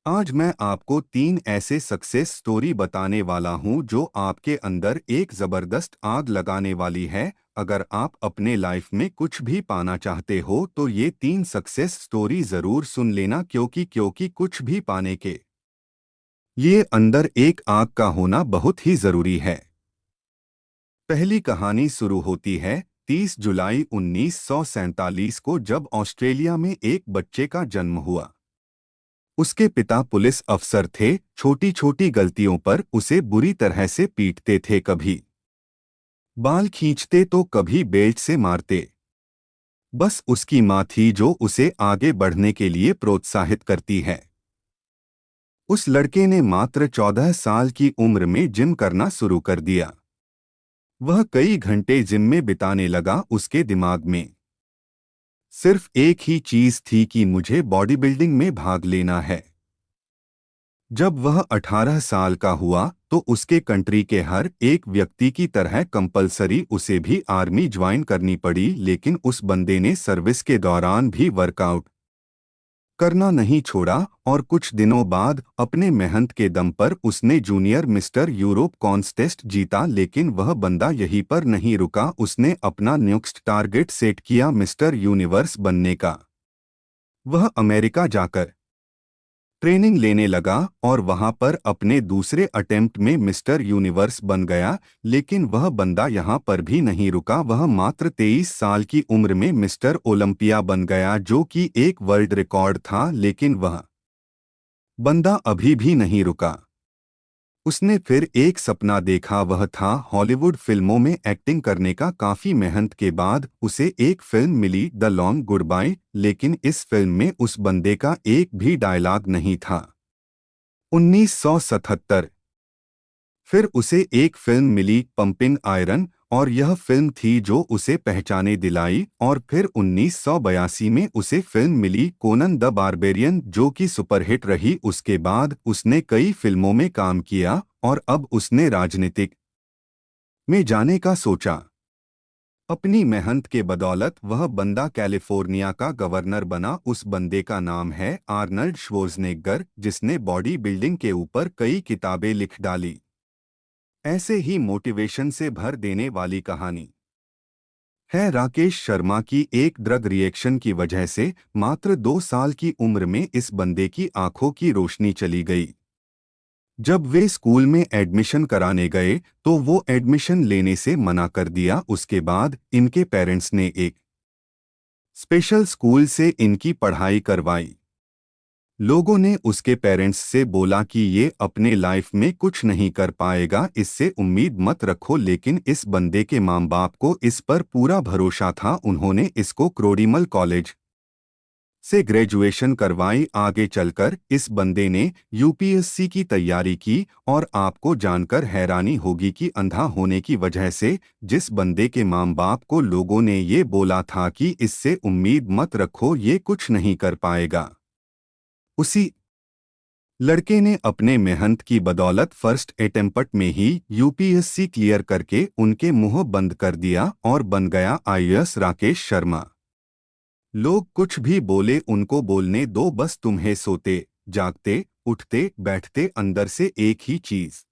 आज मैं आपको 3 ऐसे सक्सेस स्टोरी बताने वाला हूं जो आपके अंदर एक जबरदस्त आग लगाने वाली है। अगर आप अपने लाइफ में कुछ भी पाना चाहते हो तो ये 3 सक्सेस स्टोरी जरूर सुन लेना, क्योंकि कुछ भी पाने के लिए अंदर एक आग का होना बहुत ही जरूरी है। पहली कहानी शुरू होती है 30 जुलाई 1947 को, जब ऑस्ट्रेलिया में एक बच्चे का जन्म हुआ। उसके पिता पुलिस अफसर थे। छोटी छोटी गलतियों पर उसे बुरी तरह से पीटते थे, कभी बाल खींचते तो कभी बेल्ट से मारते। बस उसकी माँ थी जो उसे आगे बढ़ने के लिए प्रोत्साहित करती है। उस लड़के ने मात्र 14 साल की उम्र में जिम करना शुरू कर दिया। वह कई घंटे जिम में बिताने लगा। उसके दिमाग में सिर्फ एक ही चीज थी कि मुझे बॉडी बिल्डिंग में भाग लेना है। जब वह 18 साल का हुआ तो उसके कंट्री के हर एक व्यक्ति की तरह कंपलसरी उसे भी आर्मी ज्वाइन करनी पड़ी, लेकिन उस बंदे ने सर्विस के दौरान भी वर्कआउट करना नहीं छोड़ा और कुछ दिनों बाद अपने मेहनत के दम पर उसने जूनियर मिस्टर यूरोप कॉन्टेस्ट जीता। लेकिन वह बंदा यहीं पर नहीं रुका। उसने अपना नेक्स्ट टारगेट सेट किया मिस्टर यूनिवर्स बनने का। वह अमेरिका जाकर ट्रेनिंग लेने लगा और वहां पर अपने दूसरे अटेम्प्ट में मिस्टर यूनिवर्स बन गया। लेकिन वह बंदा यहां पर भी नहीं रुका। वह मात्र 23 साल की उम्र में मिस्टर ओलंपिया बन गया, जो कि एक वर्ल्ड रिकॉर्ड था। लेकिन वह बंदा अभी भी नहीं रुका। उसने फिर एक सपना देखा, वह था हॉलीवुड फिल्मों में एक्टिंग करने का। काफी मेहनत के बाद उसे एक फिल्म मिली, द लॉन्ग गुड बाय। लेकिन इस फिल्म में उस बंदे का एक भी डायलॉग नहीं था। 1977 फिर उसे एक फिल्म मिली, पंपिंग आयरन, और यह फिल्म थी जो उसे पहचाने दिलाई। और फिर 1982 में उसे फिल्म मिली कोनन द बारबेरियन, जो कि सुपरहिट रही। उसके बाद उसने कई फिल्मों में काम किया और अब उसने राजनीतिक में जाने का सोचा। अपनी मेहनत के बदौलत वह बंदा कैलिफोर्निया का गवर्नर बना। उस बंदे का नाम है आर्नल्ड श्वार्ज़नेगर, जिसने बॉडी बिल्डिंग के ऊपर कई किताबें लिख डाली। ऐसे ही मोटिवेशन से भर देने वाली कहानी है राकेश शर्मा की। एक ड्रग रिएक्शन की वजह से मात्र 2 साल की उम्र में इस बंदे की आंखों की रोशनी चली गई। जब वे स्कूल में एडमिशन कराने गए तो वो एडमिशन लेने से मना कर दिया। उसके बाद इनके पेरेंट्स ने एक स्पेशल स्कूल से इनकी पढ़ाई करवाई। लोगों ने उसके पेरेंट्स से बोला कि ये अपने लाइफ में कुछ नहीं कर पाएगा, इससे उम्मीद मत रखो। लेकिन इस बंदे के माँ बाप को इस पर पूरा भरोसा था। उन्होंने इसको क्रोडीमल कॉलेज से ग्रेजुएशन करवाई। आगे चलकर इस बंदे ने यूपीएससी की तैयारी की, और आपको जानकर हैरानी होगी कि अंधा होने की वजह से जिस बंदे के माँ बाप को लोगों ने ये बोला था कि इससे उम्मीद मत रखो, ये कुछ नहीं कर पाएगा, उसी लड़के ने अपने मेहनत की बदौलत फर्स्ट अटेम्प्ट में ही यूपीएससी क्लियर करके उनके मुंह बंद कर दिया और बन गया आईएएस राकेश शर्मा। लोग कुछ भी बोले उनको बोलने दो, बस तुम्हें सोते जागते उठते बैठते अंदर से एक ही चीज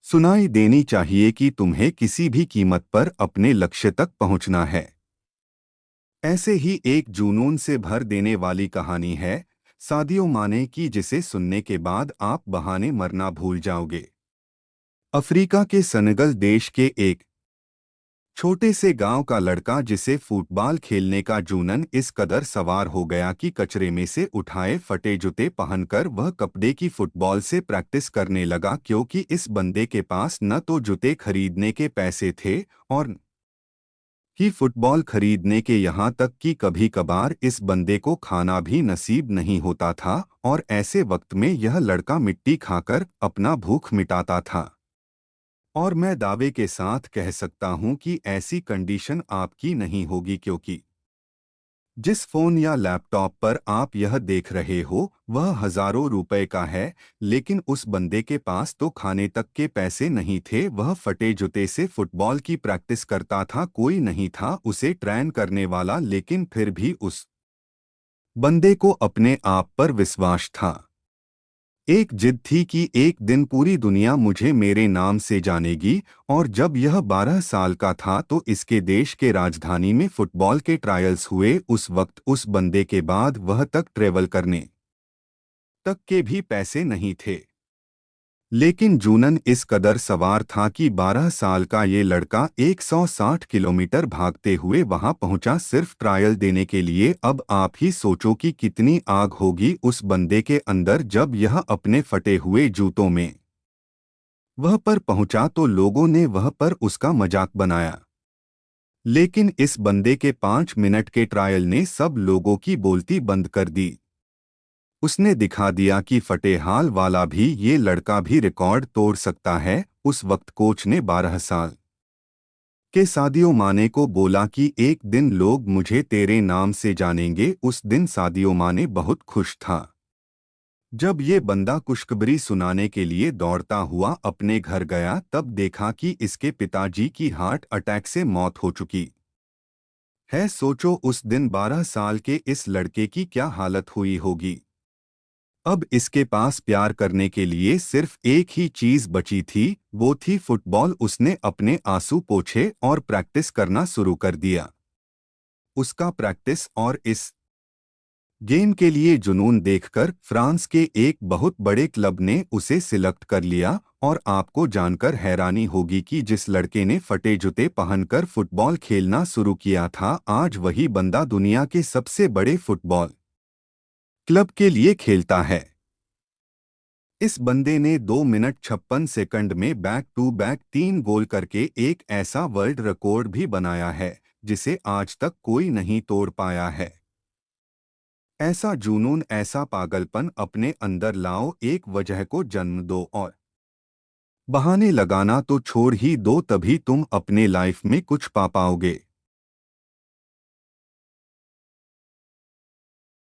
सुनाई देनी चाहिए कि तुम्हें किसी भी कीमत पर अपने लक्ष्य तक पहुंचना है। ऐसे ही एक जुनून से भर देने वाली कहानी है सादियो माने की, जिसे सुनने के बाद आप बहाने मरना भूल जाओगे। अफ्रीका के सेनेगल देश के एक छोटे से गांव का लड़का, जिसे फुटबॉल खेलने का जुनून इस कदर सवार हो गया कि कचरे में से उठाए फटे जूते पहनकर वह कपड़े की फुटबॉल से प्रैक्टिस करने लगा। क्योंकि इस बंदे के पास न तो जूते खरीदने के पैसे थे और ही फुटबॉल खरीदने के, यहाँ तक कि कभी कभार इस बंदे को खाना भी नसीब नहीं होता था। और ऐसे वक्त में यह लड़का मिट्टी खाकर अपना भूख मिटाता था। और मैं दावे के साथ कह सकता हूं कि ऐसी कंडीशन आपकी नहीं होगी, क्योंकि जिस फोन या लैपटॉप पर आप यह देख रहे हो वह हजारों रुपए का है। लेकिन उस बंदे के पास तो खाने तक के पैसे नहीं थे। वह फटे जूते से फुटबॉल की प्रैक्टिस करता था। कोई नहीं था उसे ट्रेन करने वाला, लेकिन फिर भी उस बंदे को अपने आप पर विश्वास था। एक जिद थी कि एक दिन पूरी दुनिया मुझे मेरे नाम से जानेगी। और जब यह 12 साल का था तो इसके देश के राजधानी में फुटबॉल के ट्रायल्स हुए। उस वक्त उस बंदे के बाद वह तक ट्रेवल करने तक के भी पैसे नहीं थे। लेकिन जूनन इस कदर सवार था कि 12 साल का ये लड़का 160 किलोमीटर भागते हुए वहां पहुंचा सिर्फ ट्रायल देने के लिए। अब आप ही सोचो कि कितनी आग होगी उस बंदे के अंदर जब यह अपने फटे हुए जूतों में वह पर पहुंचा तो लोगों ने वह पर उसका मजाक बनाया। लेकिन इस बंदे के 5 मिनट के ट्रायल ने सब लोगों की बोलती बंद कर दी। उसने दिखा दिया कि फटे हाल वाला भी ये लड़का भी रिकॉर्ड तोड़ सकता है। उस वक्त कोच ने 12 साल के सादियो माने को बोला कि एक दिन लोग मुझे तेरे नाम से जानेंगे। उस दिन सादियो माने बहुत खुश था। जब ये बंदा खुशखबरी सुनाने के लिए दौड़ता हुआ अपने घर गया तब देखा कि इसके पिताजी की हार्ट अटैक से मौत हो चुकी है। सोचो उस दिन 12 साल के इस लड़के की क्या हालत हुई होगी। अब इसके पास प्यार करने के लिए सिर्फ एक ही चीज बची थी, वो थी फुटबॉल। उसने अपने आंसू पोंछे और प्रैक्टिस करना शुरू कर दिया। उसका प्रैक्टिस और इस गेम के लिए जुनून देखकर फ्रांस के एक बहुत बड़े क्लब ने उसे सिलेक्ट कर लिया। और आपको जानकर हैरानी होगी कि जिस लड़के ने फटे जूते पहनकर फुटबॉल खेलना शुरू किया था आज वही बंदा दुनिया के सबसे बड़े फुटबॉल क्लब के लिए खेलता है। इस बंदे ने 2 मिनट 56 सेकंड में बैक टू बैक 3 गोल करके एक ऐसा वर्ल्ड रिकॉर्ड भी बनाया है जिसे आज तक कोई नहीं तोड़ पाया है। ऐसा जुनून, ऐसा पागलपन अपने अंदर लाओ, एक वजह को जन्म दो और बहाने लगाना तो छोड़ ही दो, तभी तुम अपने लाइफ में कुछ पा पाओगे।